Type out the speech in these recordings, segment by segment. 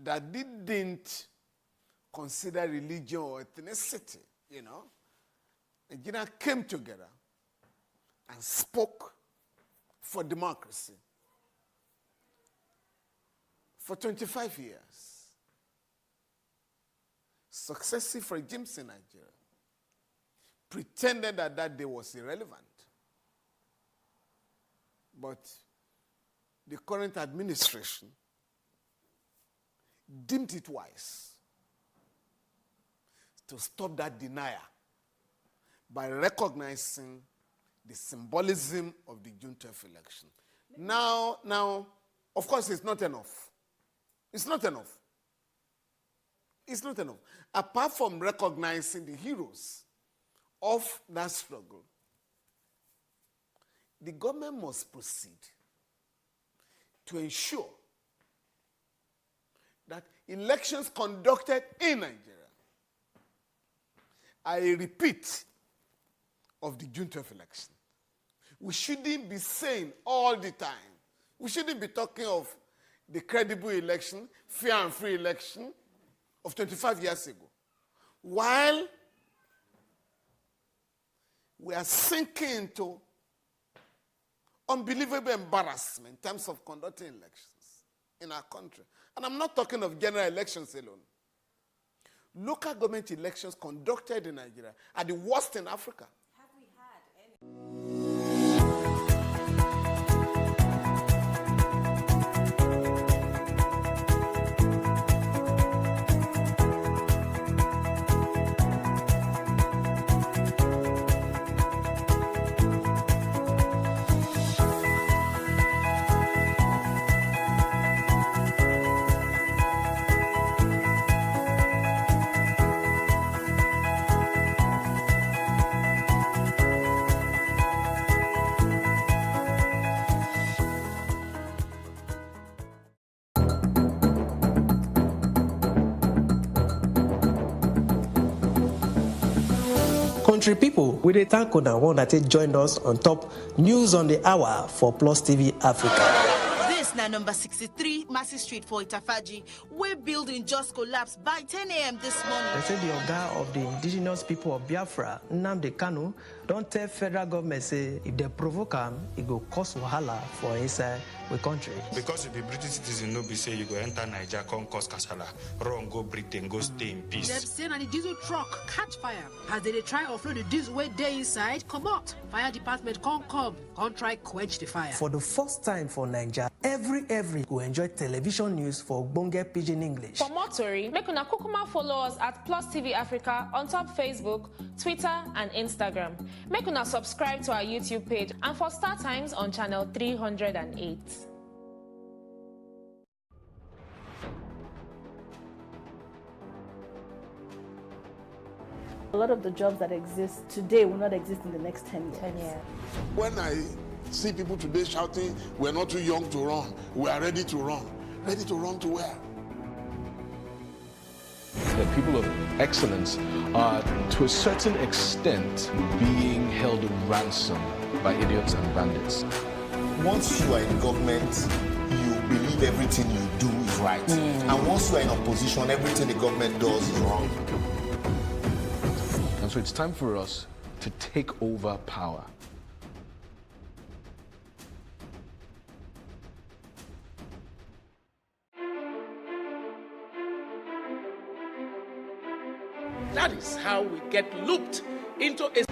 that didn't consider religion or ethnicity, you know. Nigeria came together and spoke for democracy for 25 years. Successive regimes in Nigeria pretended that that day was irrelevant. But the current administration deemed it wise to stop that denial by recognizing the symbolism of the June 12th election. Now, of course, it's not enough. It's not enough. It's not enough. Apart from recognizing the heroes of that struggle, the government must proceed to ensure that elections conducted in Nigeria are a repeat of the June 12th election. We shouldn't be saying all the time, we shouldn't be talking of the credible election, fair and free election of 25 years ago, while we are sinking into unbelievable embarrassment in terms of conducting elections in our country. And I'm not talking of general elections alone. Local government elections conducted in Nigeria are the worst in Africa. Have we had any? Country people, we dey thank una one that joined us on top News on the Hour for Plus TV Africa. This na number 63 Massey Street for Itafaji, where building just collapsed by 10 a.m. this morning. They say the Oga of the indigenous people of Biafra, Nnamdi Kanu, don't tell federal government say if they provoke him, it go cause wahala for inside the country. Because if the British citizen no be say you go enter Nigeria, come cause kasala, run go Britain, go stay in peace. They've seen that the diesel truck catch fire. As they try offload the diesel way they inside, come out. Fire department can't try quench the fire. For the first time for Nigeria, every go enjoy television news for Ogbonge Pidgin English. For more tori, make una kukuma follow us at Plus TV Africa on top Facebook, Twitter and Instagram. Make una subscribe to our YouTube page and for Star Times on channel 308. A lot of the jobs that exist today will not exist in the next 10 years. 10 years. When I see people today shouting, we're not too young to run, we are ready to run. Ready to run to where? The people of excellence are, to a certain extent, being held ransom by idiots and bandits. Once you are in government, you believe everything you do is right. And once you are in opposition, everything the government does is wrong. And so it's time for us to take over power. That is how we get looped into a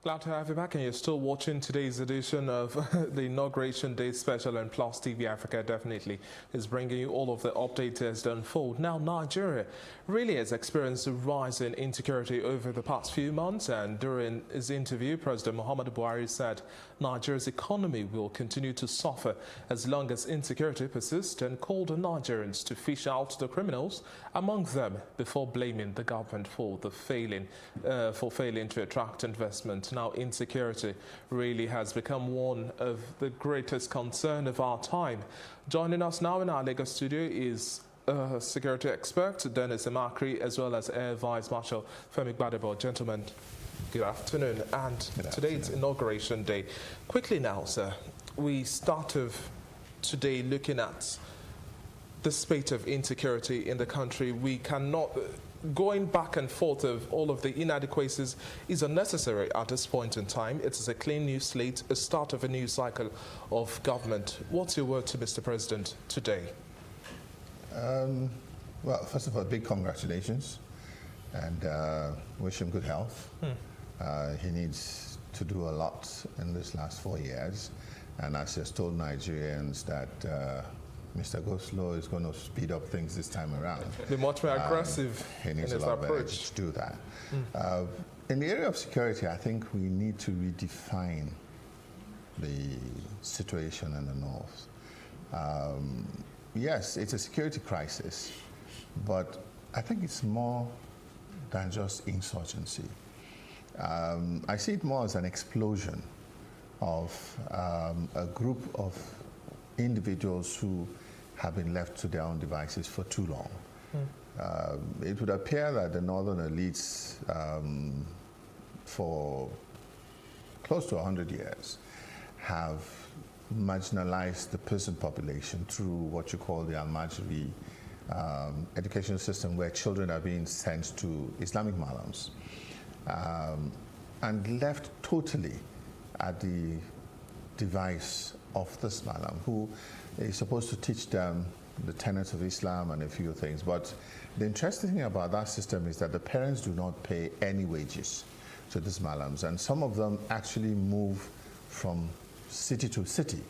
Glad to have you back, and you're still watching today's edition of the Inauguration Day Special, and Plus TV Africa definitely is bringing you all of the updates as they unfold. Now, Nigeria really has experienced a rise in insecurity over the past few months, and during his interview, President Muhammadu Buhari said Nigeria's economy will continue to suffer as long as insecurity persists, and called on Nigerians to fish out the criminals among them before blaming the government for failing to attract investment. now insecurity really has become one of the greatest concern of our time. Joining us now in our Lagos studio is security expert Dennis Emakri, as well as Air Vice Marshal Femi Gbadebo. Gentlemen, good afternoon. And today it's Inauguration Day. Quickly now, sir, we start off today looking at the spate of insecurity in the country. We cannot, going back and forth of all of the inadequacies is unnecessary at this point in time. It is a clean new slate, a start of a new cycle of government. What's your word to Mr. President today? Well, first of all, big congratulations and wish him good health. He needs to do a lot in this last 4 years. And as he has told Nigerians that Mr. Goslow is going to speed up things this time around. Be much more aggressive he needs in his a lot approach to do that. In the area of security, I think we need to redefine the situation in the north. Yes, it's a security crisis, but I think it's more than just insurgency. I see it more as an explosion of a group of individuals who have been left to their own devices for too long. It would appear that the northern elites for close to 100 years have marginalized the peasant population through what you call the Al-Majri education system, where children are being sent to Islamic malams and left totally at the device of this malam, who is supposed to teach them the tenets of Islam and a few things. But the interesting thing about that system is that the parents do not pay any wages to these malams, and some of them actually move from city to city.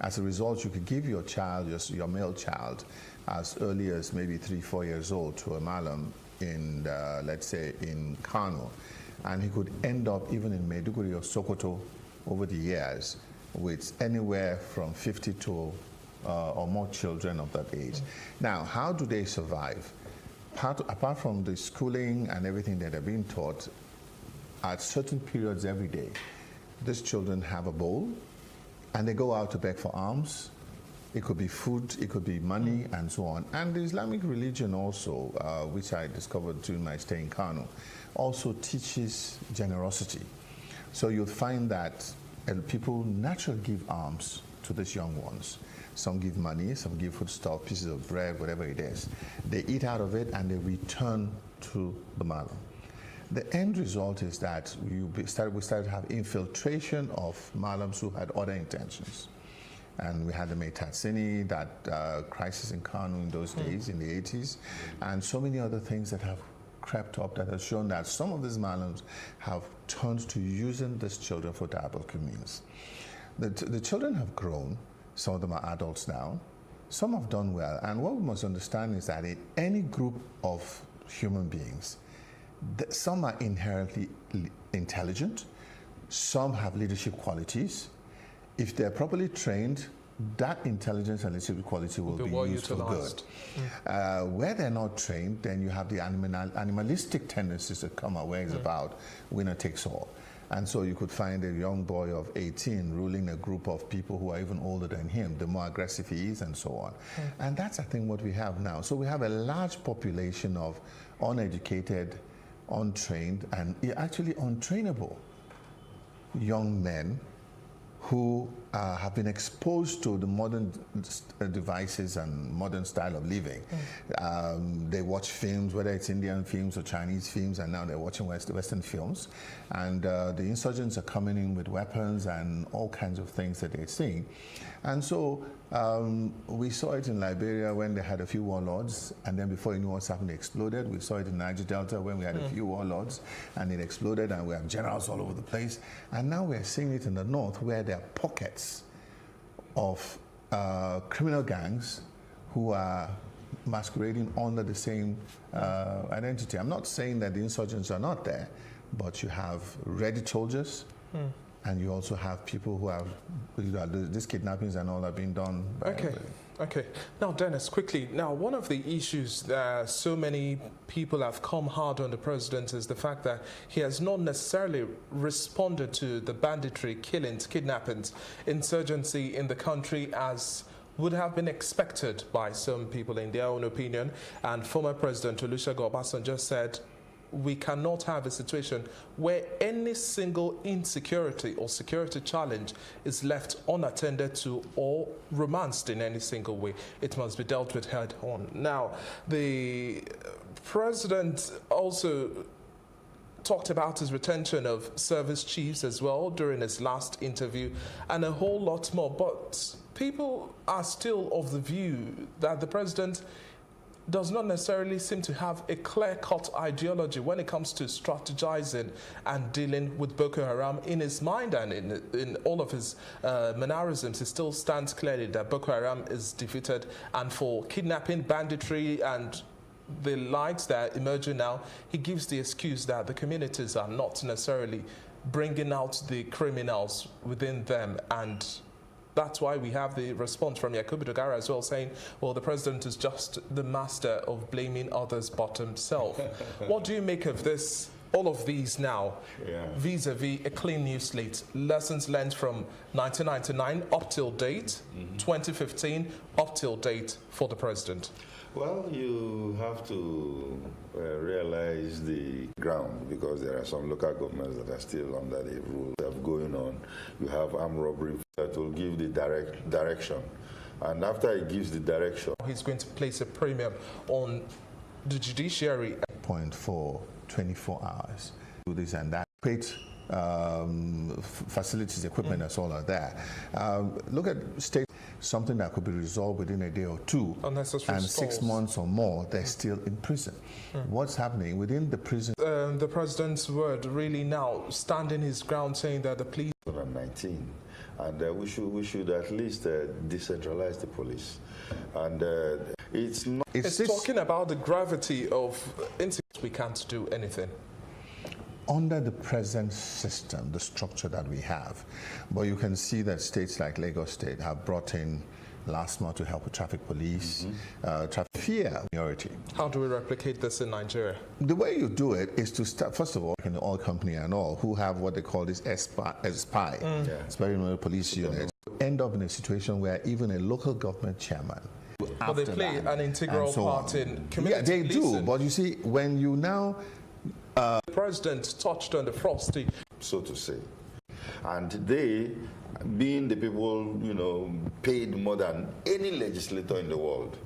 As a result, you could give your child, your male child, as early as maybe 3-4 years old to a malam in, let's say, in Kano, and he could end up even in Maiduguri or Sokoto over the years with anywhere from 50 to or more children of that age. Now, how do they survive? Apart from the schooling and everything that they're being taught, at certain periods every day, these children have a bowl and they go out to beg for alms. It could be food, it could be money, and so on. And the Islamic religion also, which I discovered during my stay in Kano, also teaches generosity. So you'll find that people naturally give alms to these young ones. Some give money, some give foodstuff, pieces of bread, whatever it is. They eat out of it and they return to the malam. The end result is that we started to have infiltration of malams who had other intentions. And we had the Metatsini, that crisis in Kano in those days, in the 80s, and so many other things that have crept up that have shown that some of these malams have turned to using these children for diabolical means. The children have grown. Some of them are adults now. Some have done well. And what we must understand is that in any group of human beings, some are inherently intelligent, some have leadership qualities. If they're properly trained, that intelligence and leadership quality will be well used utilized. for good. Where they're not trained, then you have the animalistic tendencies that come away about winner takes all. And so you could find a young boy of 18 ruling a group of people who are even older than him, the more aggressive he is and so on. And that's, I think, what we have now. So we have a large population of uneducated, untrained, and actually untrainable young men who have been exposed to the modern devices and modern style of living. They watch films, whether it's Indian films or Chinese films, and now they're watching Western films. And the insurgents are coming in with weapons and all kinds of things that they're seeing. And so we saw it in Liberia when they had a few warlords, and then before you know what's happened, it exploded. We saw it in Niger Delta when we had a few warlords, and it exploded, and we have generals all over the place. And now we're seeing it in the north, where there are pockets of criminal gangs who are masquerading under the same identity. I'm not saying that the insurgents are not there, but you have ready soldiers, and you also have people who have these kidnappings and all are being done. Okay. Now, Dennis, quickly. Now, one of the issues that so many people have come hard on the president is the fact that he has not necessarily responded to the banditry, killings, kidnappings, insurgency in the country as would have been expected by some people in their own opinion. And former President Olusegun Obasanjo just said, we cannot have a situation where any single insecurity or security challenge is left unattended to or romanced in any single way. It must be dealt with head on. Now, the president also talked about his retention of service chiefs as well during his last interview and a whole lot more. But people are still of the view that the president does not necessarily seem to have a clear-cut ideology when it comes to strategizing and dealing with Boko Haram. In his mind and in all of his mannerisms, it still stands clearly that Boko Haram is defeated. And for kidnapping, banditry, and the likes that are emerging now, he gives the excuse that the communities are not necessarily bringing out the criminals within them, and that's why we have the response from Yakubu Dogara as well, saying, well, the president is just the master of blaming others but himself. What do you make of this, all of these now, vis-a-vis a clean new slate? Lessons learned from 1999 up till date, 2015 up till date for the president. Well, you have to realize the ground, because there are some local governments that are still under the rule of going on. You have armed robbery that will give the direction. And after he gives the direction, he's going to place a premium on the judiciary. Point for 24 hours. Do this and that. Create facilities, equipment, that's all like that. Look at state. Something that could be resolved within a day or two, and 6 months or more, they're still in prison. What's happening within the prison? The president's word really now standing his ground, saying that the police 2019, and we should at least decentralize the police. And it's not. It's talking about the gravity of insecurity. We can't do anything under the present system, the structure that we have. But you can see that states like Lagos State have brought in last month to help with traffic police, traffic fear minority. How do we replicate this in Nigeria? The way you do it is to start, first of all, in the oil company and all, who have what they call this SPI, Special Police Unit, end up in a situation where even a local government chairman, but they play an integral part in community they policing. do, but you see, when you now the president touched on the frosty, so to say, and they, being the people, you know, paid more than any legislator in the world,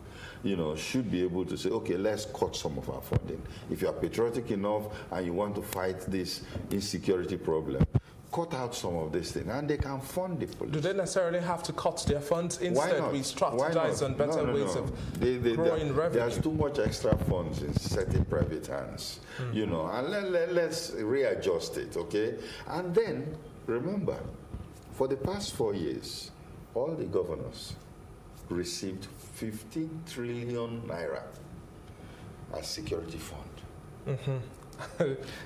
you know, should be able to say, okay, let's cut some of our funding. If you are patriotic enough and you want to fight this insecurity problem, cut out some of this thing, and they can fund the police. Do they necessarily have to cut their funds? Instead, we strategize on better ways of growing revenue. There's too much extra funds in certain private hands, you know, and let's readjust it, okay? And then, remember, for the past 4 years, all the governors received 15 trillion naira as security fund.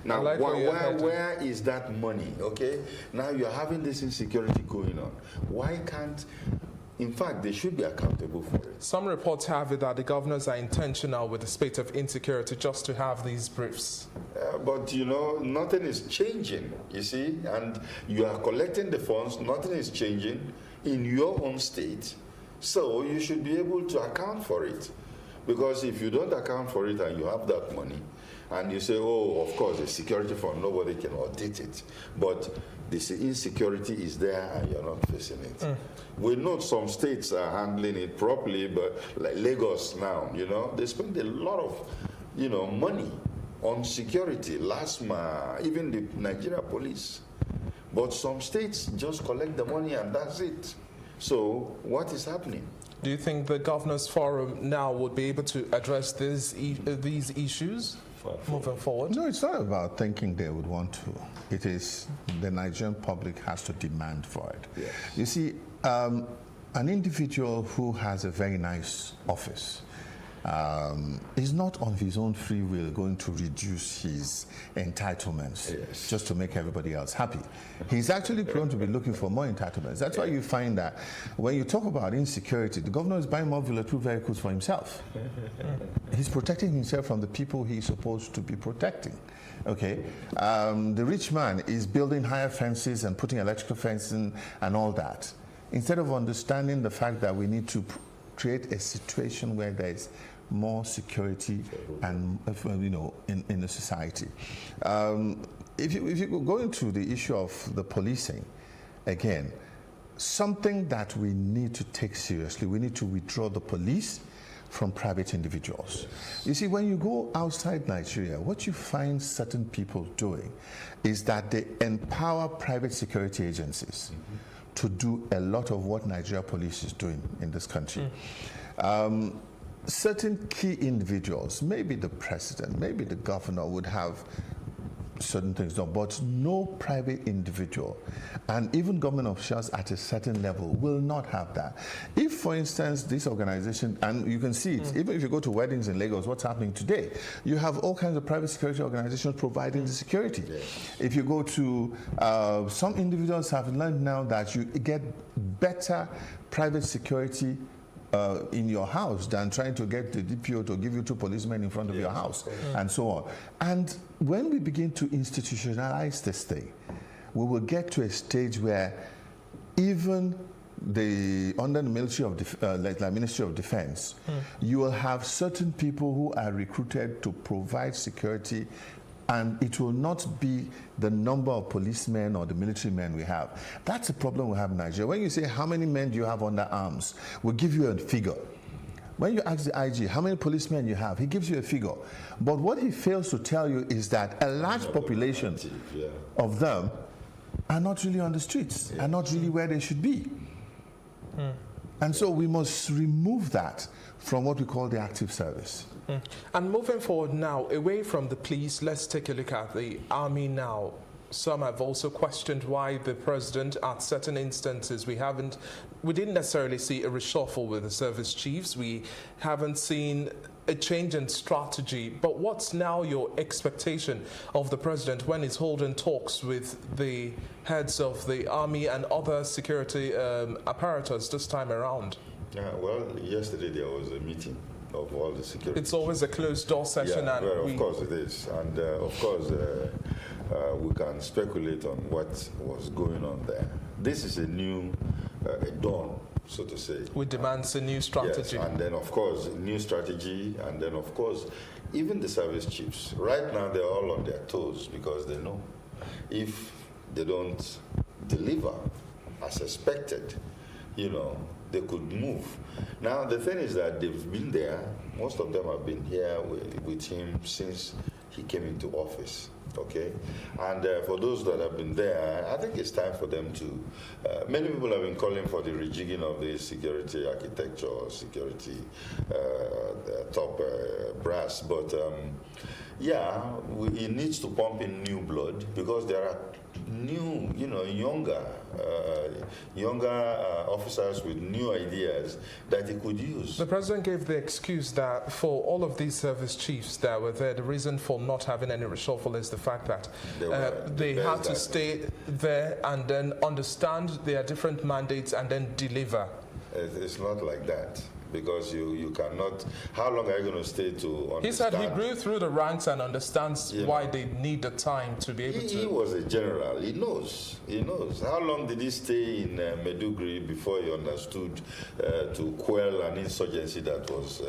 Now, where is that money, okay? Now you're having this insecurity going on. Why can't, in fact, they should be accountable for it. Some reports have it that the governors are intentional with the spate of insecurity just to have these briefs. But, you know, nothing is changing, you see? And you are collecting the funds, nothing is changing in your own state. So you should be able to account for it. Because if you don't account for it and you have that money, and you say, oh, of course, the security fund, nobody can audit it. But this insecurity is there and you're not facing it. We know some states are handling it properly, but like Lagos now, you know, they spend a lot of, you know, money on security, LASMA, even the Nigeria police. But some states just collect the money and that's it. So what is happening? Do you think the Governors Forum now would be able to address these issues moving forward? No, it's not about thinking they would want to. It is the Nigerian public has to demand for it. Yes. You see, an individual who has a very nice office is not on his own free will going to reduce his entitlements just to make everybody else happy. He's actually prone to be looking for more entitlements. That's why you find that when you talk about insecurity, the governor is buying more bulletproof vehicles for himself. He's protecting himself from the people he's supposed to be protecting. Okay, the rich man is building higher fences and putting electrical fencing and all that, instead of understanding the fact that we need to create a situation where there is more security and in the society. If you go into the issue of the policing, again, something that we need to take seriously, we need to withdraw the police from private individuals. You see, when you go outside Nigeria, what you find certain people doing is that they empower private security agencies to do a lot of what Nigeria police is doing in this country. Certain key individuals, maybe the president, maybe the governor, would have certain things done, but no private individual and even government officials at a certain level will not have that. If, for instance, this organization, and you can see it, even if you go to weddings in Lagos, what's happening today, you have all kinds of private security organizations providing the security. If you go to, some individuals have learned now that you get better private security in your house than trying to get the DPO to give you 2 policemen in front of your house, and so on. And when we begin to institutionalize this thing, we will get to a stage where even under the Ministry of Defense, you will have certain people who are recruited to provide security, and it will not be the number of policemen or the military men we have. That's a problem we have in Nigeria. When you say, how many men do you have under arms, we'll give you a figure. When you ask the IG how many policemen you have, he gives you a figure. But what he fails to tell you is that a large population of them are not really on the streets, are not really where they should be. And so we must remove that from what we call the active service. And moving forward now, away from the police, let's take a look at the army now. Some have also questioned why the president, at certain instances, we didn't necessarily see a reshuffle with the service chiefs. We haven't seen a change in strategy. But what's now your expectation of the president when he's holding talks with the heads of the army and other security apparatus this time around? Well, yesterday there was a meeting of all the security. It's always a closed-door session. Yeah, well, of course it is. And of course, we can speculate on what was going on there. This is a new dawn, so to say. Which demands a new strategy. Yes, and then, of course, new strategy, and then, of course, even the service chiefs. Right now, they're all on their toes because they know if they don't deliver as expected, they could move. Now, the thing is that they've been there. Most of them have been here with him since he came into office. Okay, and for those that have been there, I think it's time for them to. Many people have been calling for the rejigging of the security architecture, security top brass, but it needs to pump in new blood because there are new, younger officers with new ideas that he could use. The president gave the excuse that for all of these service chiefs that were there, the reason for not having any reshuffle is the fact that they had to stay there and then understand their different mandates and then deliver. It's not like that. Because you cannot. How long are you going to stay to understand? He said he grew through the ranks and understands why they need the time to be able to. He was a general. He knows. He knows. How long did he stay in Maiduguri before he understood to quell an insurgency that was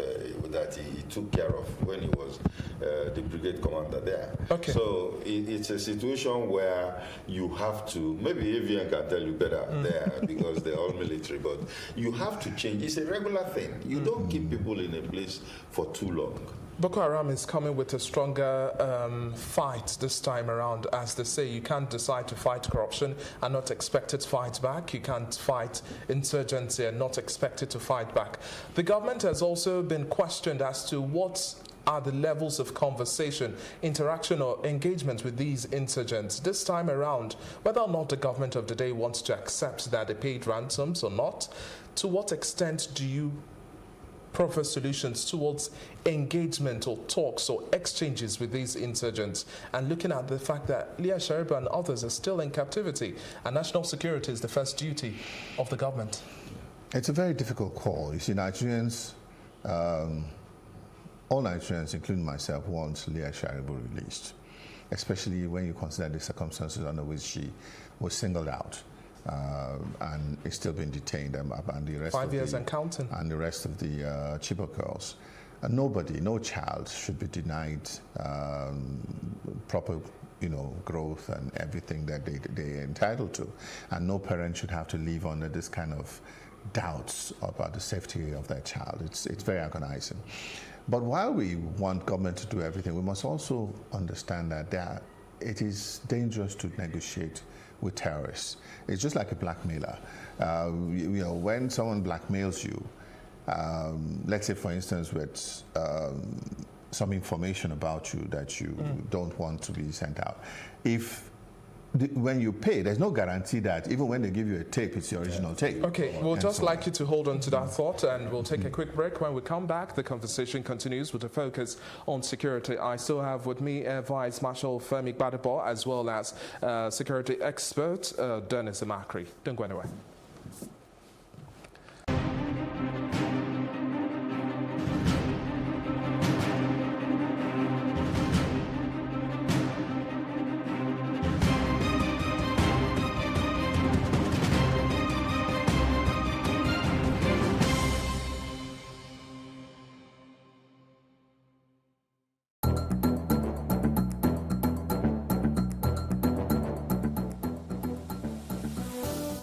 that he took care of when he was the brigade commander there? Okay. So it's a situation where you have to. Maybe Avian can tell you better there because they're all military, but you have to change. It's a regular thing. You don't keep people in a place for too long. Boko Haram is coming with a stronger fight this time around. As they say, you can't decide to fight corruption and not expect it to fight back. You can't fight insurgency and not expect it to fight back. The government has also been questioned as to what are the levels of conversation, interaction or engagement with these insurgents. This time around, whether or not the government of the day wants to accept that they paid ransoms or not, to what extent do you proper solutions towards engagement or talks or exchanges with these insurgents, and looking at the fact that Leah Sharibu and others are still in captivity, and national security is the first duty of the government? It's a very difficult call. You see, Nigerians, all Nigerians, including myself, want Leah Sharibu released, especially when you consider the circumstances under which she was singled out and is still being detained, and the rest 5 years and counting, and the rest of the Chibok girls. Nobody, no child should be denied proper, growth and everything that they're entitled to, and no parent should have to live under this kind of doubts about the safety of their child. It's very agonizing. But while we want government to do everything, we must also understand that it is dangerous to negotiate with terrorists. It's just like a blackmailer. When someone blackmails you, let's say, for instance, with some information about you that you don't want to be sent out, when you pay, there's no guarantee that even when they give you a tape, it's the original tape. Okay, we'll just like you to hold on to that thought, and we'll take a quick break. When we come back, the conversation continues with a focus on security. I still have with me Air Vice Marshal Femi Gbadebo, as well as security expert Dennis Amakri. Don't go anywhere.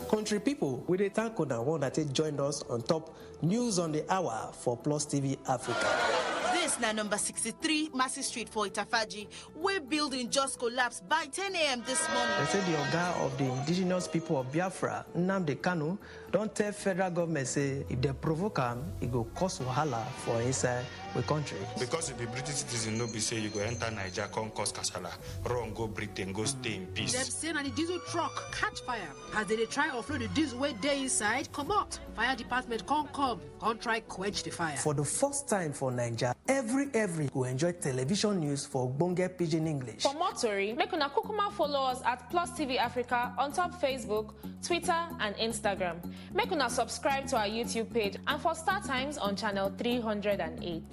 Country people, we dey thank una one that joined us on top News on the Hour for Plus TV Africa. This na number 63 Massey Street for Itafaji, where building just collapsed by 10 a.m. this morning. They say the Oga of the indigenous people of Biafra, Nnamdi Kanu, don't tell federal government say if they provoke him, it go cause wahala for inside the country. Because if the British citizen no be say you go enter Nigeria, come cause kasala, run go Britain, go stay in peace. Them say na the diesel truck catch fire as they try offload the diesel way day inside. Come out, fire department come try quench the fire. For the first time for Nigeria, every will enjoy television news for Ogbonge Pidgin English. For more tori, make una kukuma follow us at Plus TV Africa on top Facebook, Twitter and Instagram. Make una subscribe to our YouTube page, and for Star Times on channel 308.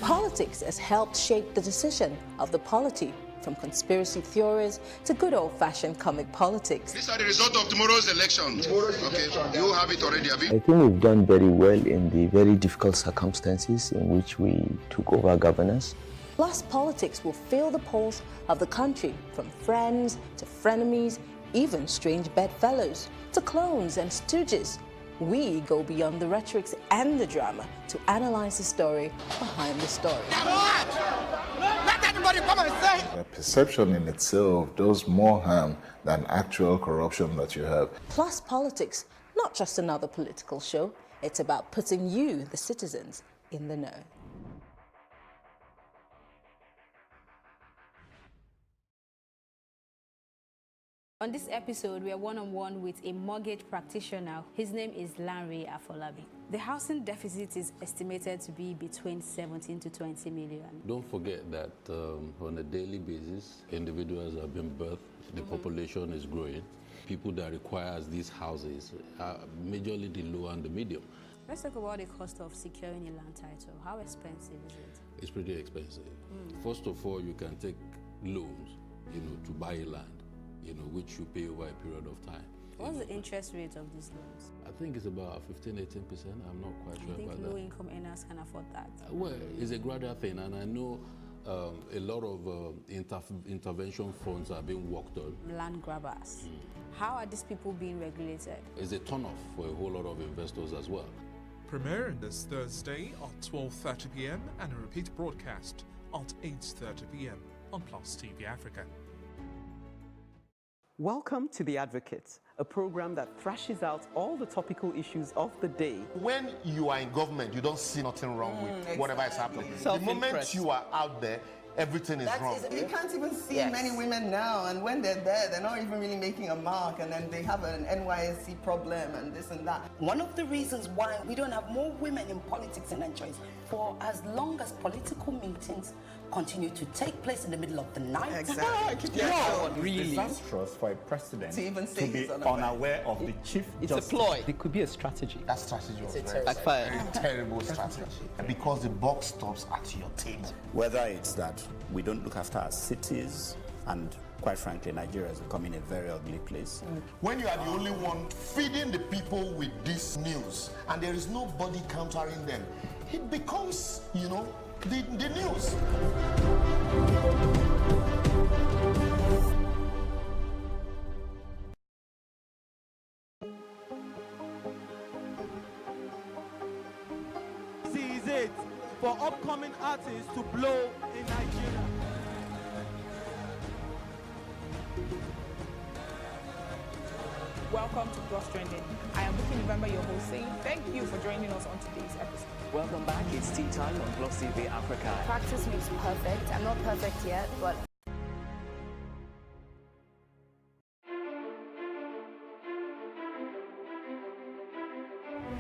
Politics has helped shape the decision of the polity, from conspiracy theories to good old-fashioned comic politics. These are the result of tomorrow's elections. Okay, you have it already, have you? I think we've done very well in the very difficult circumstances in which we took over governance. Plus, politics will feel the pulse of the country, from friends to frenemies, even strange bedfellows, to clones and stooges. We go beyond the rhetorics and the drama to analyze the story behind the story. Let anybody come and say! The perception in itself does more harm than actual corruption that you have. Plus Politics, not just another political show. It's about putting you, the citizens, in the know. On this episode, we are one-on-one with a mortgage practitioner. His name is Lanre Afolabi. The housing deficit is estimated to be between 17 to 20 million. Don't forget that on a daily basis, individuals are being birthed, the population is growing. People that requires these houses are majorly the low and the medium. Let's talk about the cost of securing a land title. How expensive is it? It's pretty expensive. First of all, you can take loans, to buy a land. which you pay over a period of time. What's the interest rate of these loans? I think it's about 15-18%. I'm not quite sure about that. Low-income earners can afford that? Well, it's a gradual thing, and I know a lot of intervention funds are being worked on. Land grabbers. How are these people being regulated? It's a turn-off for a whole lot of investors as well. Premiering this Thursday at 12:30 p.m. and a repeat broadcast at 8:30 p.m. on Plus TV Africa. Welcome to The Advocate, a program that thrashes out all the topical issues of the day. When you are in government, you don't see nothing wrong with whatever is happening. The moment you are out there, everything is wrong. You can't even see many women now, and when they're there, they're not even really making a mark, and then they have an NYSC problem and this and that. One of the reasons why we don't have more women in politics in Nigeria is for as long as political meetings continue to take place in the middle of the night. Exactly. Really disastrous for a president to even say be unaware of the chief It's a ploy. It could be a strategy. That strategy was very terrible strategy. Because the buck stops at your table. Whether it's that we don't look after our cities, and quite frankly, Nigeria is becoming a very ugly place. When you are the only one feeding the people with this news, and there is nobody countering them, it becomes, the news. This is it for upcoming artists to blow in Nigeria. Welcome to Plus Trending. I am Bookie November, your host, saying thank you for joining us on today's episode. Welcome back. It's tea time on Plus TV Africa. Practice makes perfect. I'm not perfect yet, but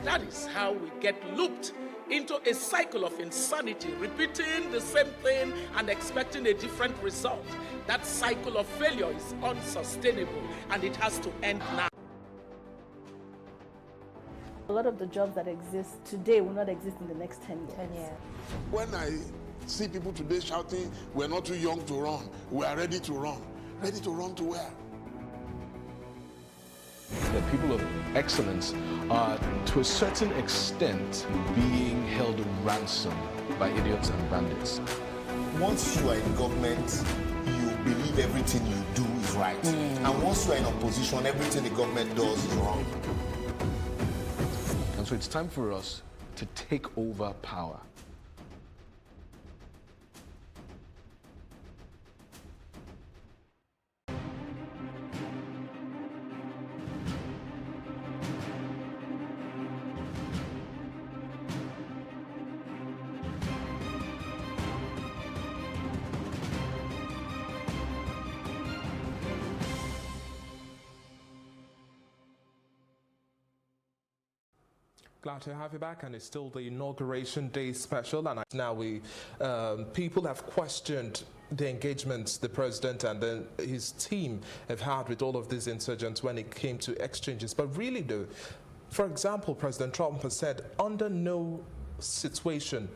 That is how we get looped into a cycle of insanity, repeating the same thing and expecting a different result. That cycle of failure is unsustainable, and it has to end now. A lot of the jobs that exist today will not exist in the next 10 years. 10 years. When I see people today shouting, we're not too young to run, we are ready to run. Ready to run to where? The people of excellence are, to a certain extent, being held ransom by idiots and bandits. Once you are in government, you believe everything you do is right. And once you are in opposition, everything the government does is wrong. And so it's time for us to take over power. Glad to have you back, and it's still the Inauguration Day special. And now people have questioned the engagements the president and then his team have had with all of these insurgents when it came to exchanges. But really, though, for example, President Trump has said under no situation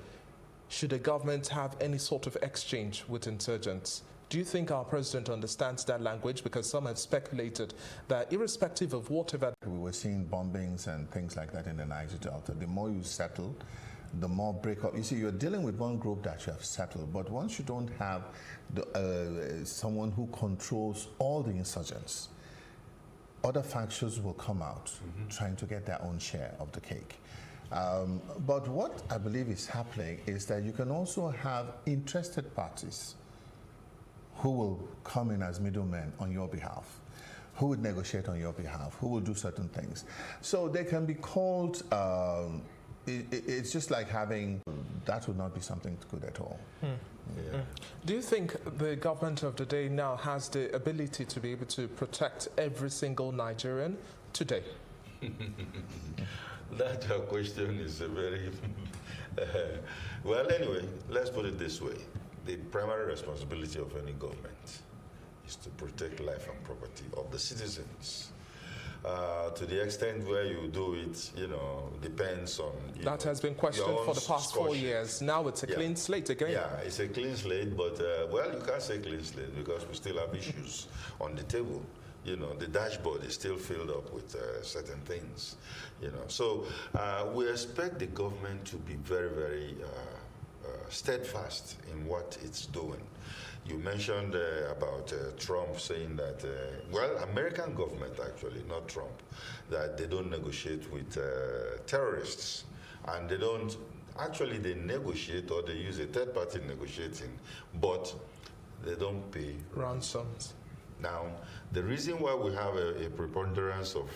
should the government have any sort of exchange with insurgents. Do you think our president understands that language? Because some have speculated that irrespective of whatever... We were seeing bombings and things like that in the Niger Delta. The more you settle, the more breakup. You see, you're dealing with one group that you have settled, but once you don't have someone who controls all the insurgents, other factions will come out trying to get their own share of the cake. But what I believe is happening is that you can also have interested parties who will come in as middlemen on your behalf, who would negotiate on your behalf, who will do certain things. So they can be called, it's just like having, that would not be something good at all. Do you think the government of the day now has the ability to be able to protect every single Nigerian today? That question is a very... well, anyway, let's put it this way. The primary responsibility of any government is to protect life and property of the citizens. To the extent where you do it, depends on... That has been questioned for the past 4 years. Now it's a clean slate again. Yeah, it's a clean slate, but, well, you can't say clean slate because we still have issues on the table. The dashboard is still filled up with certain things, So we expect the government to be very, very steadfast in what it's doing. You mentioned about Trump saying that, well, American government actually, not Trump, that they don't negotiate with terrorists. And they don't, actually they negotiate or they use a third party negotiating, but they don't pay ransoms. Now, the reason why we have a preponderance of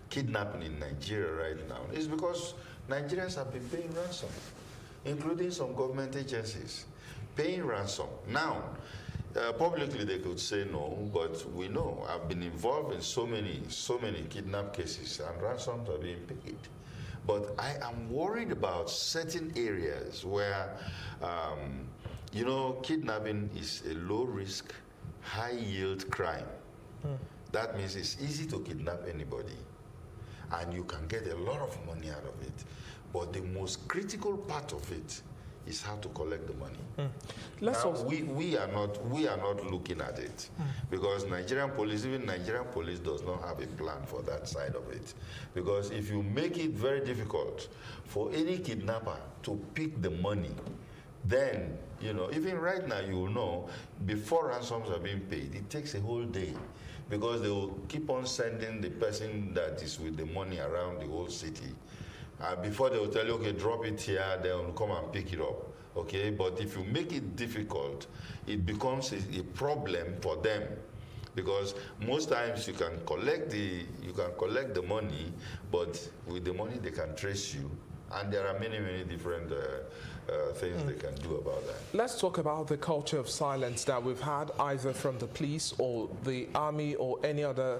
kidnapping in Nigeria right now is because Nigerians have been paying ransom, including some government agencies, paying ransom. Now, publicly they could say no, but we know I've been involved in so many kidnap cases and ransoms are being paid. But I am worried about certain areas where, kidnapping is a low risk, high yield crime. That means it's easy to kidnap anybody and you can get a lot of money out of it. But the most critical part of it is how to collect the money. We are not looking at it because Nigerian police does not have a plan for that side of it. Because if you make it very difficult for any kidnapper to pick the money, then, even right now, you will know, before ransoms are being paid, it takes a whole day because they will keep on sending the person that is with the money around the whole city. Before they will tell you, okay, drop it here, they will come and pick it up. Okay, but if you make it difficult, it becomes a problem for them. Because most times you can collect the money, but with the money they can trace you. And there are many different things they can do about that. Let's talk about the culture of silence that we've had either from the police or the army or any other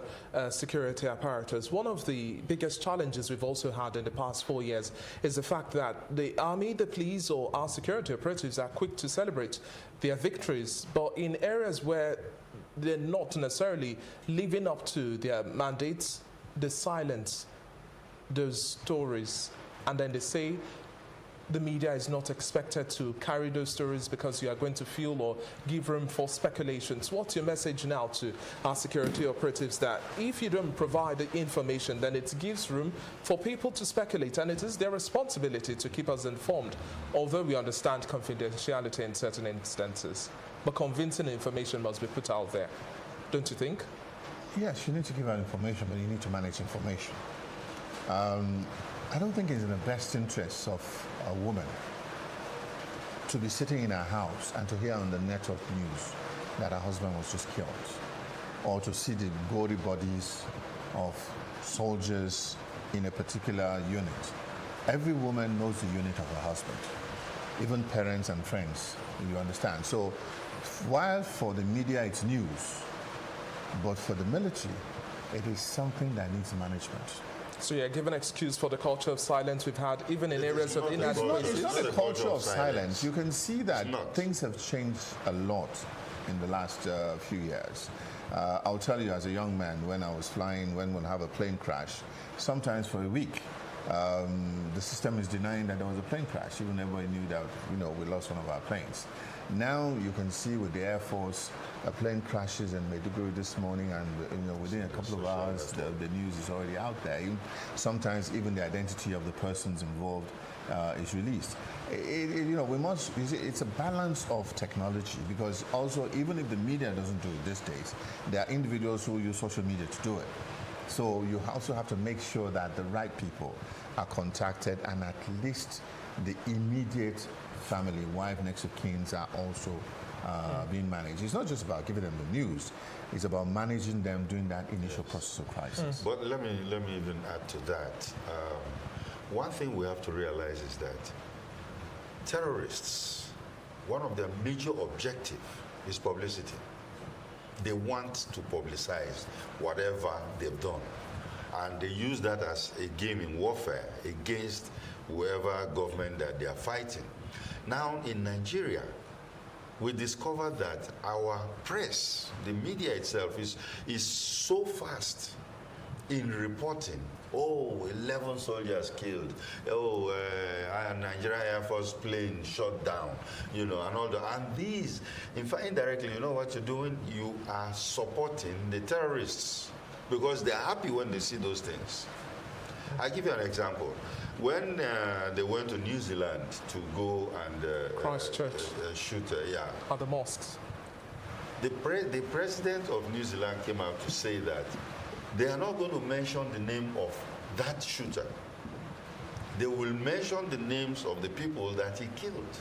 security apparatus. One of the biggest challenges we've also had in the past 4 years is the fact that the army, the police or our security operatives are quick to celebrate their victories, but in areas where they're not necessarily living up to their mandates, they silence those stories. And then they say the media is not expected to carry those stories because you are going to fuel or give room for speculations. What's your message now to our security operatives that if you don't provide the information, then it gives room for people to speculate, and it is their responsibility to keep us informed, although we understand confidentiality in certain instances. But convincing information must be put out there, don't you think? Yes, you need to give out information, but you need to manage information. I don't think it's in the best interest of a woman to be sitting in her house and to hear on the network news that her husband was just killed, or to see the gory bodies of soldiers in a particular unit. Every woman knows the unit of her husband, even parents and friends, you understand. So while for the media it's news, but for the military, it is something that needs management. So you're giving excuse for the culture of silence we've had, even in areas of inadequacy. It's not a culture of silence. You can see that things have changed a lot in the last few years. I'll tell you, as a young man, when I was flying, when we'll have a plane crash, sometimes for a week, the system is denying that there was a plane crash. Even everybody knew that, we lost one of our planes. Now you can see with the Air Force, a plane crashes in Maiduguri this morning, and within a couple of hours, the news is already out there. Sometimes even the identity of the persons involved is released. It's a balance of technology, because also even if the media doesn't do it these days, there are individuals who use social media to do it. So you also have to make sure that the right people are contacted, and at least the immediate family, wife, next of kins are also being managed. It's not just about giving them the news, it's about managing them during that initial process of crisis. But let me even add to that. One thing we have to realize is that terrorists, one of their major objectives is publicity. They want to publicize whatever they've done. And they use that as a game in warfare against whoever government that they are fighting. Now in Nigeria, we discovered that our press, the media itself, is so fast in reporting, oh, 11 soldiers killed, oh, Nigeria Air Force plane shot down, you know, and all that. And these, in fact, indirectly, you know what you're doing? You are supporting the terrorists because they're happy when they see those things. I'll give you an example. When they went to New Zealand to go and Christchurch shoot, at the mosques, the president of New Zealand came out to say that they are not going to mention the name of that shooter. They will mention the names of the people that he killed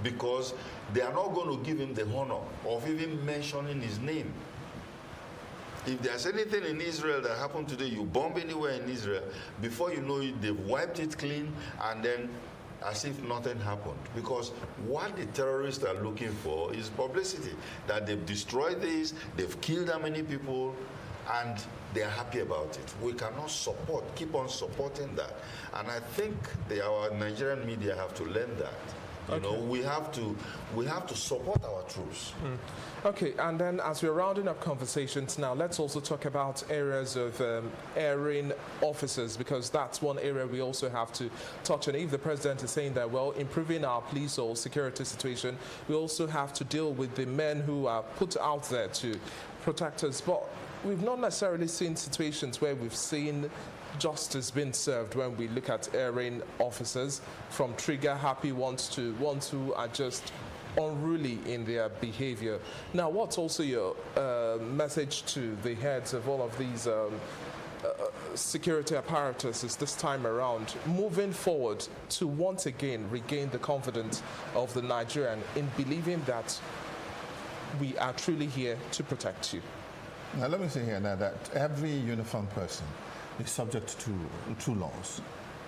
because they are not going to give him the honor of even mentioning his name. If there's anything in Israel that happened today, you bomb anywhere in Israel, before you know it, they've wiped it clean and then as if nothing happened. Because what the terrorists are looking for is publicity, that they've destroyed this, they've killed how many people, and they're happy about it. We cannot keep on supporting that. And I think our Nigerian media have to learn that. You know, we have to support our troops. Okay, and then as we're rounding up conversations now, let's also talk about areas of airing officers, because that's one area we also have to touch on. If the president is saying that, well, improving our police or security situation, we also have to deal with the men who are put out there to protect us. But we've not necessarily seen situations where we've seen justice being served when we look at airing officers, from trigger-happy ones to ones who are just unruly in their behavior. Now, what's also your message to the heads of all of these security apparatuses this time around, moving forward to once again regain the confidence of the Nigerian in believing that we are truly here to protect you? Now, let me say here now that every uniformed person is subject to two laws.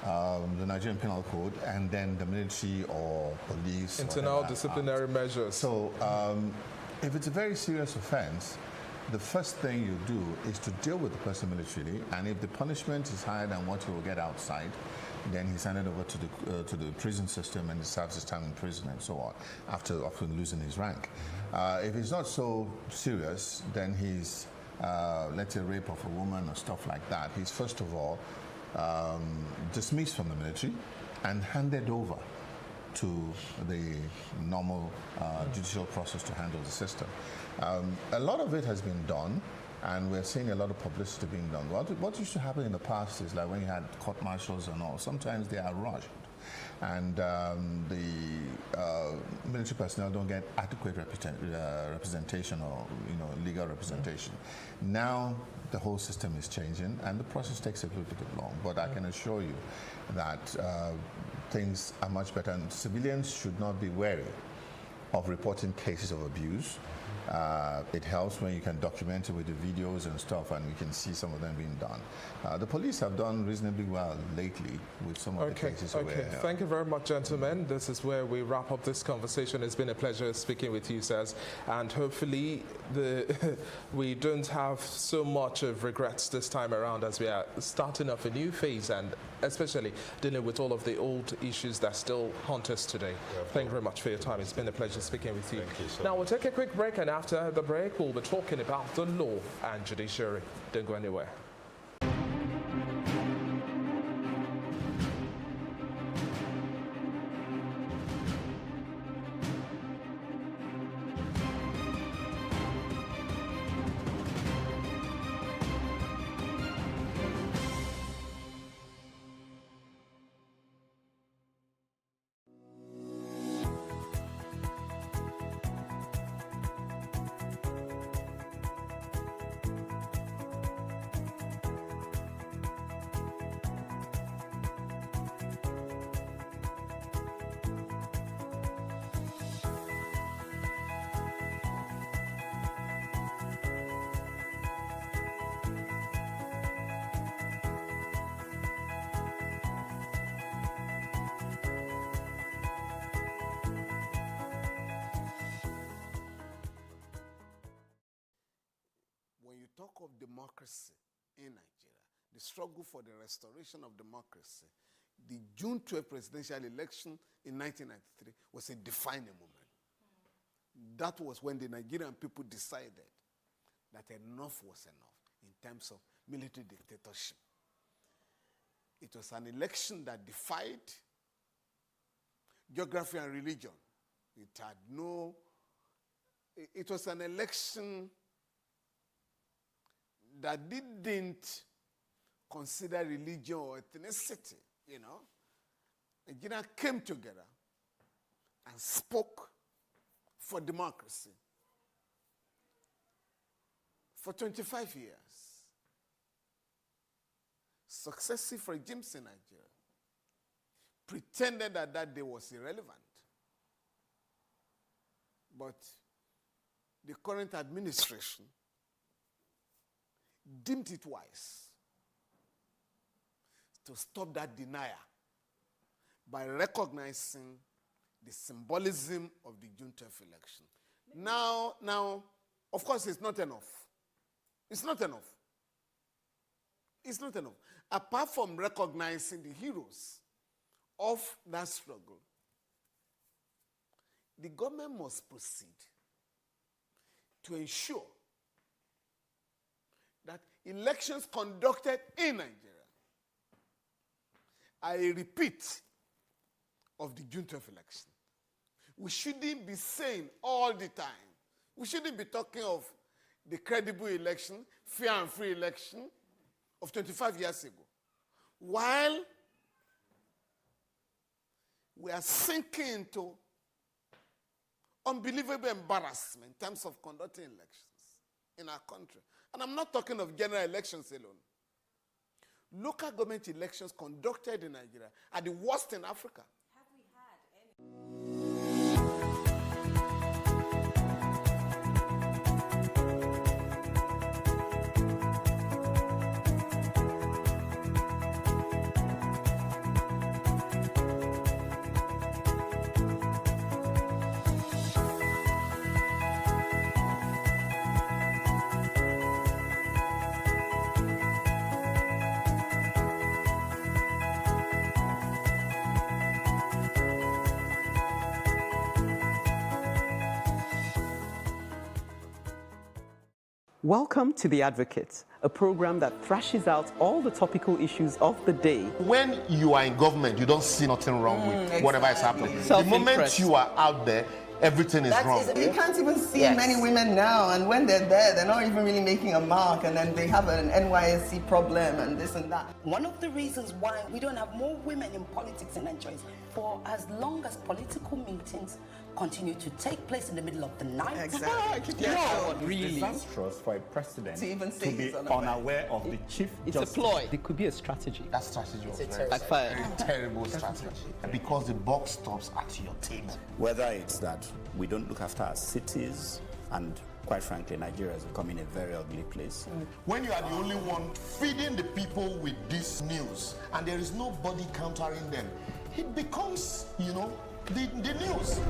The Nigerian Penal Code and then the military or police. Internal disciplinary measures. So if it's a very serious offense, the first thing you do is to deal with the person militarily, and if the punishment is higher than what he will get outside, then he's handed over to the prison system and he serves his time in prison and so on, after often losing his rank. If it's not so serious, then he's, let's say, rape of a woman or stuff like that, he's first of all dismissed from the military and handed over to the normal judicial process to handle the system. A lot of it has been done, and we're seeing a lot of publicity being done. What used to happen in the past is like when you had court-martials and all, sometimes they are rushed, and the military personnel don't get adequate representation or legal representation. Now the whole system is changing, and the process takes a little bit long. But I can assure you that things are much better, and civilians should not be wary of reporting cases of abuse. It helps when you can document it with the videos and stuff, and we can see some of them being done. The police have done reasonably well lately with some of the cases. Okay, thank you very much, gentlemen. This is where we wrap up this conversation. It's been a pleasure speaking with you, sirs, and hopefully we don't have so much of regrets this time around as we are starting off a new phase, and especially dealing with all of the old issues that still haunt us today. Thank you very much for your time. It's been a pleasure speaking with you. Thank you so Now we'll take a quick break, and after the break we'll be talking about the law and judiciary. Don't go anywhere. Talk of democracy in Nigeria, the struggle for the restoration of democracy, the June 12 presidential election in 1993 was a defining moment. That was when the Nigerian people decided that enough was enough in terms of military dictatorship. It was an election that defied geography and religion. It was an election that didn't consider religion or ethnicity, Nigeria came together and spoke for democracy for 25 years. Successive regimes in Nigeria pretended that day was irrelevant. But the current administration deemed it wise to stop that denial by recognizing the symbolism of the June 12th election. Now, of course, it's not enough. It's not enough. It's not enough. Apart from recognizing the heroes of that struggle, the government must proceed to ensure that elections conducted in Nigeria are a repeat of the June 12th election. We shouldn't be saying all the time, we shouldn't be talking of the credible election, fair and free election of 25 years ago, while we are sinking into unbelievable embarrassment in terms of conducting elections in our country. And I'm not talking of general elections alone. Local government elections conducted in Nigeria are the worst in Africa. Have we had any? Welcome to The Advocate, a program that thrashes out all the topical issues of the day. When you are in government, you don't see nothing wrong with whatever is happening. The moment you are out there, everything is wrong. You can't even see many women now, and when they're there, they're not even really making a mark, and then they have an NYSC problem and this and that. One of the reasons why we don't have more women in politics in Nigeria is for as long as political meetings continue to take place in the middle of the night. Exactly. Really disastrous for a president to even say be unaware of the chief justice. It's a ploy. It could be a strategy. That strategy was backfired. Terrible strategy. Because the buck stops at your table. Whether it's that we don't look after our cities, and quite frankly, Nigeria is becoming a very ugly place. When you are the only one feeding the people with this news, and there is nobody countering them, it becomes, the news.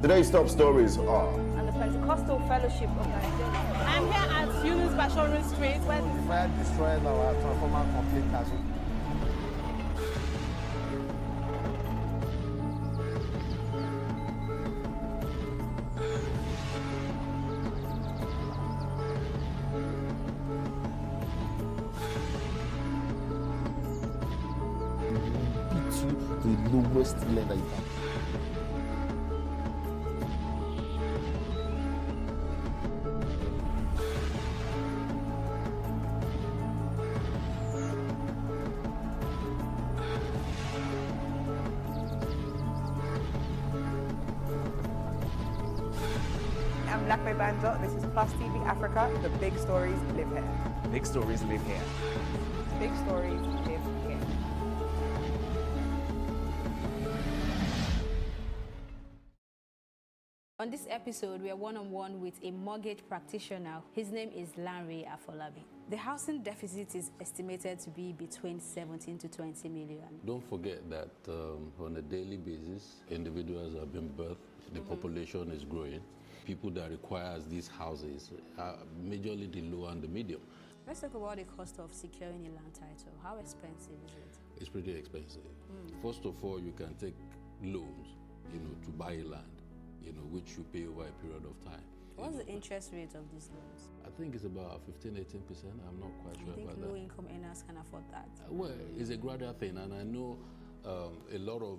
Today's top stories are... And the Pentecostal Fellowship of Nigeria. I'm here at Yunus Bashorin Street where the fire destroyed our transformer complete as well. The lowest level you can. I'm Black Bando. This is Plus TV Africa. The big stories live here. Big stories live here. Big stories live here. On this episode, we are one-on-one with a mortgage practitioner. His name is Lanre Afolabi. The housing deficit is estimated to be between 17 to 20 million. Don't forget that on a daily basis, individuals are being birthed, the population is growing. People that requires these houses are majorly the low and the medium. Let's talk about the cost of securing a land title. How expensive is it? It's pretty expensive. First of all, you can take loans. buy land, which you pay over a period of time. What's the interest rate of these loans? I think it's about 15-18%. I'm not quite sure about that. Low-income earners can afford that? Well, it's a gradual thing, and I know a lot of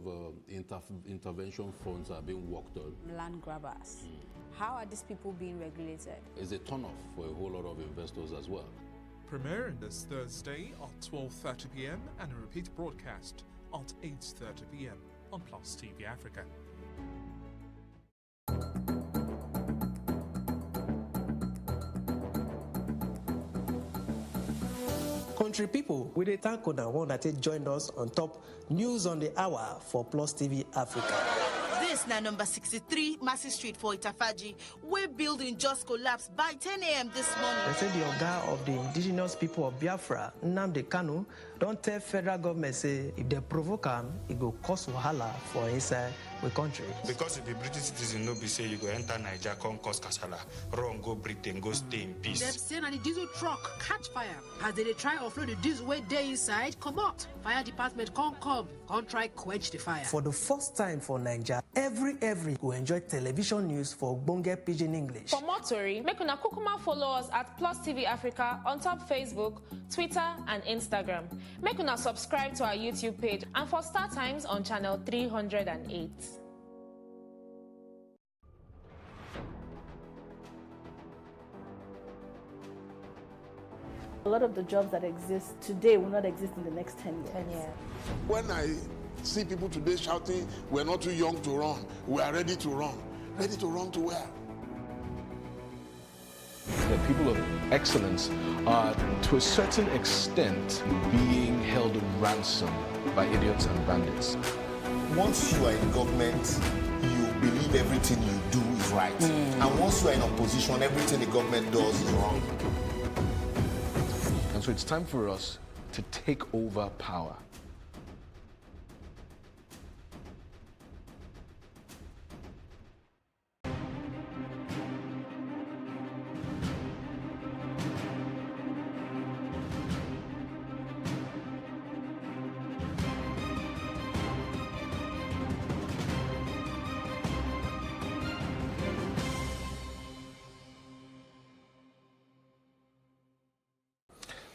intervention funds are being worked on. Land grabbers. How are these people being regulated? It's a turn-off for a whole lot of investors as well. Premiering this Thursday at 12:30 p.m. and a repeat broadcast at 8:30 p.m. on Plus TV Africa. Country people, we thank you one that joined us on top News on the Hour for Plus TV Africa. This na number 63 Massey Street for Itafaji, where building just collapsed by 10 a.m. this morning. They say the Oga of the indigenous people of Biafra, Nnamdi Kanu, don't tell federal government say if they provoke him, it go cause wahala for inside the country. Because if the British citizen no be say you go enter Nigeria, come cause kasala, run go Britain, go stay in peace. They've seen the diesel truck catch fire. As they try offload the diesel way they inside, come out. Fire department come, try quench the fire. For the first time for Nigeria, every will enjoy television news for Bonge Pidgin English. For more story, make una kukuma follow us at Plus TV Africa on top Facebook, Twitter, and Instagram. Make una subscribe to our YouTube page and for Star Times on channel 308. A lot of the jobs that exist today will not exist in the next 10 years. When I see people today shouting, we're not too young to run, we are ready to run. Ready to run to where? The people of excellence are, to a certain extent, being held ransom by idiots and bandits. Once you are in government, you believe everything you do is right. And once you are in opposition, everything the government does is wrong. And so it's time for us to take over power.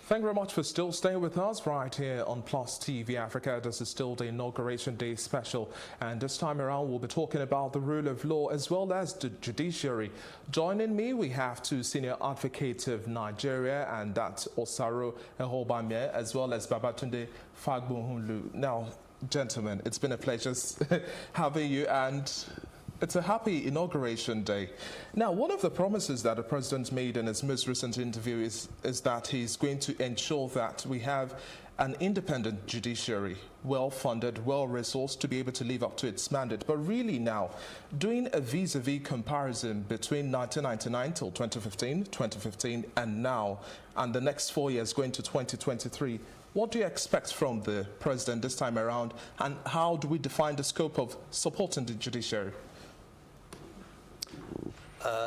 Thank you very much for still staying with us right here on Plus TV Africa. This is still the Inauguration Day special, and this time around we'll be talking about the rule of law as well as the judiciary. Joining me, we have two senior advocates of Nigeria, and that's Osaro Eghobamien as well as Babatunde Fagbohunlu. Now, gentlemen, it's been a pleasure having you, and it's a happy Inauguration Day. Now, one of the promises that the President made in his most recent interview is that he's going to ensure that we have an independent judiciary, well-funded, well-resourced to be able to live up to its mandate. But really now, doing a vis-a-vis comparison between 1999 till 2015 and now, and the next 4 years going to 2023, what do you expect from the President this time around, and how do we define the scope of supporting the judiciary?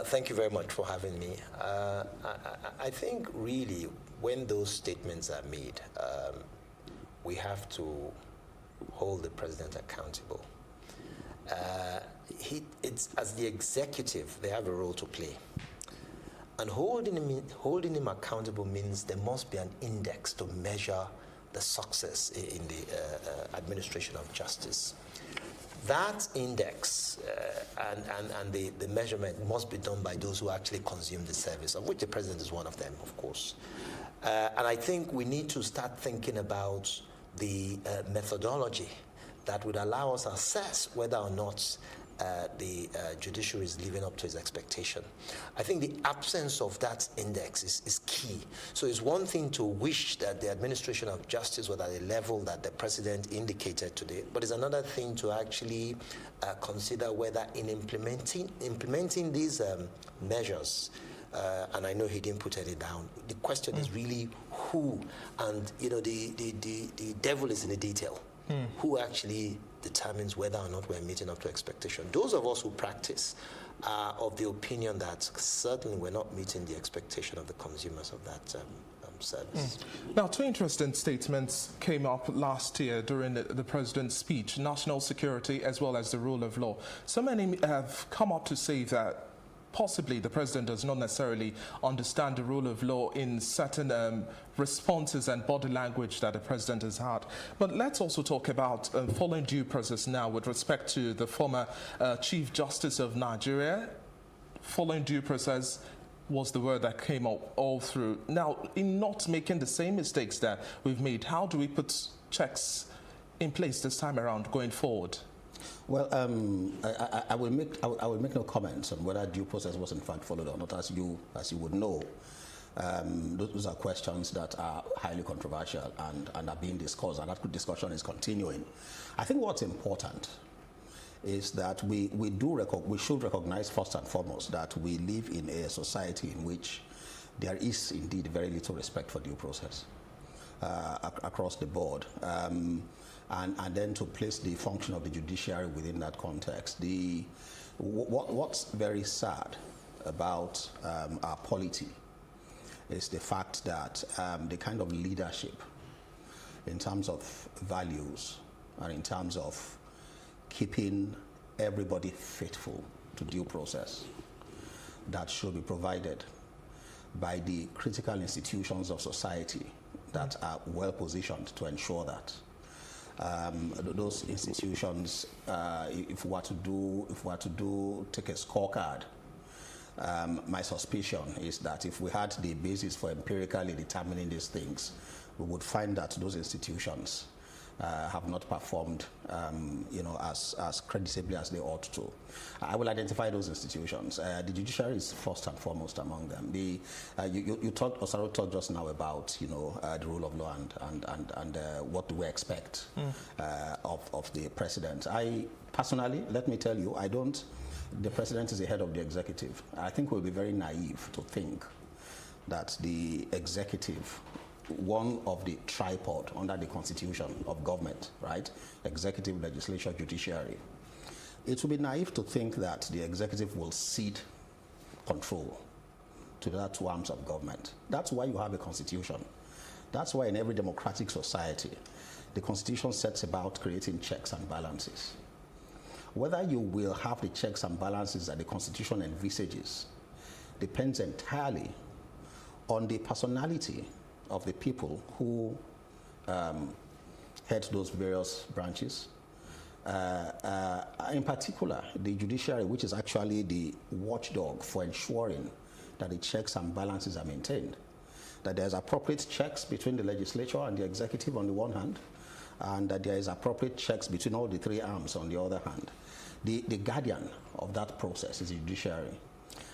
Thank you very much for having me. I think really when those statements are made, we have to hold the President accountable. It's as the executive, they have a role to play. And holding him accountable means there must be an index to measure the success in the administration of justice. That index and the measurement must be done by those who actually consume the service, of which the President is one of them, of course. And I think we need to start thinking about the methodology that would allow us to assess whether or not the judiciary is living up to its expectation. I think the absence of that index is key. So it's one thing to wish that the administration of justice was at a level that the President indicated today, but it's another thing to actually consider whether in implementing these measures, and I know he didn't put any down, the question is really who, and the devil is in the detail. Who actually determines whether or not we're meeting up to expectation? Those of us who practice are of the opinion that certainly we're not meeting the expectation of the consumers of that service. Now, two interesting statements came up last year during the president's speech: national security as well as the rule of law. So many have come up to say that possibly the president does not necessarily understand the rule of law in certain responses and body language that the president has had. But let's also talk about following due process now with respect to the former Chief Justice of Nigeria. Following due process was the word that came up all through. Now, in not making the same mistakes that we've made, how do we put checks in place this time around going forward? Well, I will make no comments on whether due process was in fact followed or not. As you would know, those are questions that are highly controversial and are being discussed, and that discussion is continuing. I think what's important is that we should recognize first and foremost that we live in a society in which there is indeed very little respect for due process across the board. And then to place the function of the judiciary within that context. What's very sad about our polity is the fact that the kind of leadership in terms of values and in terms of keeping everybody faithful to due process that should be provided by the critical institutions of society that are well positioned to ensure that. Those institutions, if we were to take a scorecard, my suspicion is that if we had the basis for empirically determining these things, we would find that those institutions have not performed, as creditably as they ought to. I will identify those institutions. The judiciary is first and foremost among them. Osaro talked just now about, the rule of law and what do we expect of the president. I personally, let me tell you, the president is the head of the executive. I think we'll be very naive to think that the executive, one of the tripod under the constitution of government, right? Executive, legislature, judiciary. It would be naive to think that the executive will cede control to the other two arms of government. That's why you have a constitution. That's why in every democratic society, the constitution sets about creating checks and balances. Whether you will have the checks and balances that the constitution envisages depends entirely on the personality of the people who head those various branches. In particular, the judiciary, which is actually the watchdog for ensuring that the checks and balances are maintained, that there's appropriate checks between the legislature and the executive on the one hand, and that there is appropriate checks between all the three arms on the other hand. The guardian of that process is the judiciary.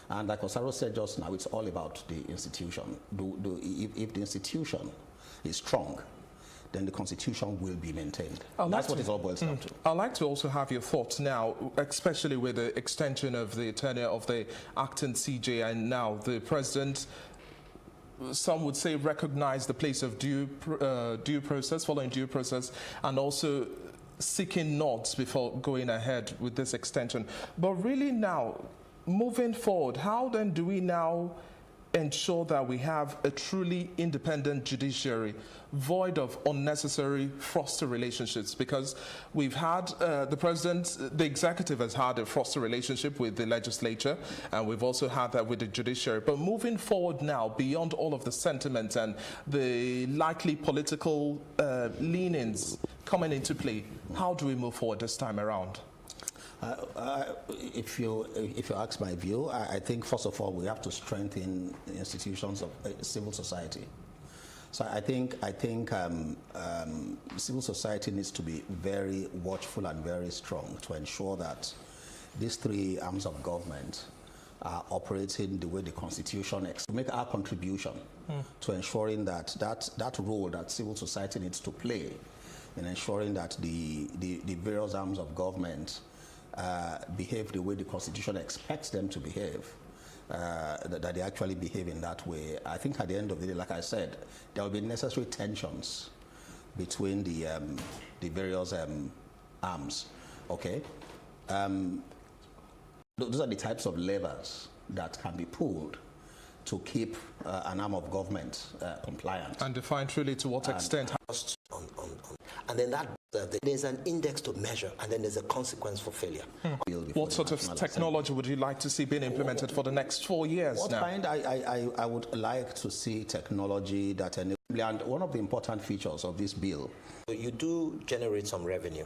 And like Osaro said just now, it's all about the institution. If the institution is strong, then the constitution will be maintained. That's what it all boils down to. I'd like to also have your thoughts now, especially with the extension of the tenure of the acting CJ, and now the president, some would say, recognize the place of due process, following due process, and also seeking nods before going ahead with this extension. But really now, moving forward, how then do we now ensure that we have a truly independent judiciary, void of unnecessary frosty relationships? Because we've had the executive has had a frosty relationship with the legislature, and we've also had that with the judiciary. But moving forward now, beyond all of the sentiments and the likely political leanings coming into play, how do we move forward this time around? If you ask my view, I think first of all we have to strengthen the institutions of civil society. So I think civil society needs to be very watchful and very strong to ensure that these three arms of government are operating the way the constitution to make our contribution to ensuring that role that civil society needs to play in ensuring that the various arms of government behave the way the constitution expects them to behave, that they actually behave in that way. I think at the end of the day, like I said, there will be necessary tensions between the various arms. Okay, those are the types of levers that can be pulled to keep an arm of government compliant. And define truly to what extent. And then there's an index to measure, and then there's a consequence for failure. What sort of technology would you like to see being implemented for the next 4 years what now? Kind? I would like to see technology that enables, and one of the important features of this bill. You do generate some revenue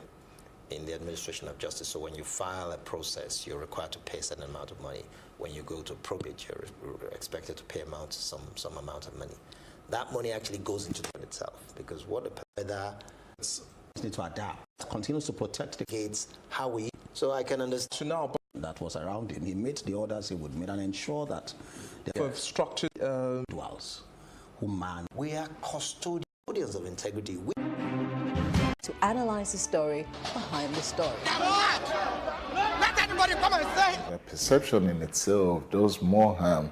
in the administration of justice. So when you file a process, you're required to pay a certain amount of money. When you go to probate, you're expected to pay some amount of money. That money actually goes into itself, because what the need to adapt, continues to protect the gates, how we. So I can understand now. That was around him. He made the orders he would make and ensure that the structured individuals who man. We are custodians of integrity. To analyze the story behind the story. The perception in itself does more harm